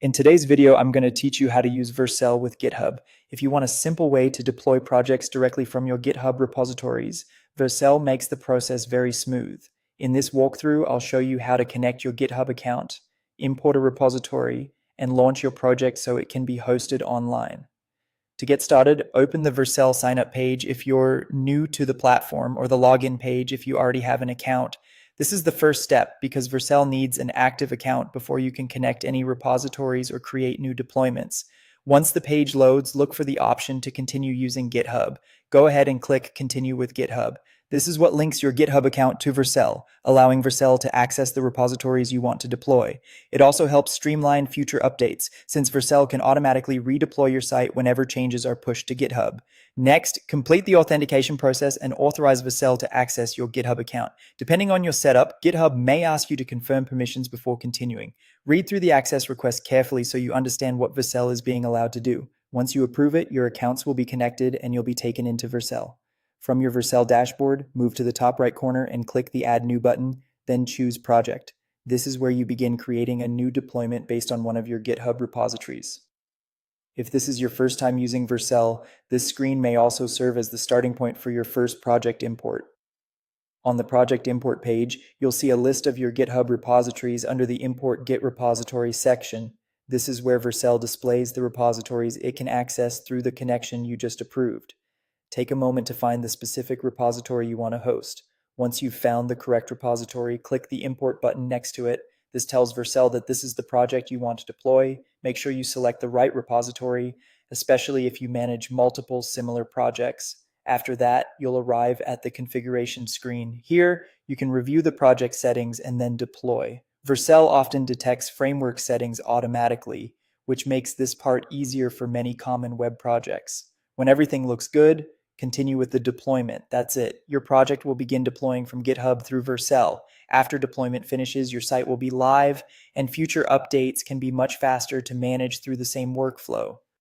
In today's video, I'm going to teach you how to use Vercel with GitHub. If you want a simple way to deploy projects directly from your GitHub repositories, Vercel makes the process very smooth. In this walkthrough, I'll show you how to connect your GitHub account, import a repository, and launch your project so it can be hosted online. To get started, open the Vercel signup page if you're new to the platform, or the login page if you already have an account. This is the first step because Vercel needs an active account before you can connect any repositories or create new deployments. Once the page loads, look for the option to continue using GitHub. Go ahead and click Continue with GitHub. This is what links your GitHub account to Vercel, allowing Vercel to access the repositories you want to deploy. It also helps streamline future updates, since Vercel can automatically redeploy your site whenever changes are pushed to GitHub. Next, complete the authentication process and authorize Vercel to access your GitHub account. Depending on your setup, GitHub may ask you to confirm permissions before continuing. Read through the access request carefully so you understand what Vercel is being allowed to do. Once you approve it, your accounts will be connected and you'll be taken into Vercel. From your Vercel dashboard, move to the top right corner and click the Add New button, then choose Project. This is where you begin creating a new deployment based on one of your GitHub repositories. If this is your first time using Vercel, this screen may also serve as the starting point for your first project import. On the project import page, you'll see a list of your GitHub repositories under the Import Git Repository section. This is where Vercel displays the repositories it can access through the connection you just approved. Take a moment to find the specific repository you want to host. Once you've found the correct repository, click the Import button next to it. This tells Vercel that this is the project you want to deploy. Make sure you select the right repository, especially if you manage multiple similar projects. After that, you'll arrive at the configuration screen. Here, you can review the project settings and then deploy. Vercel often detects framework settings automatically, which makes this part easier for many common web projects. When everything looks good, continue with the deployment. That's it. Your project will begin deploying from GitHub through Vercel. After deployment finishes, your site will be live, and future updates can be much faster to manage through the same workflow.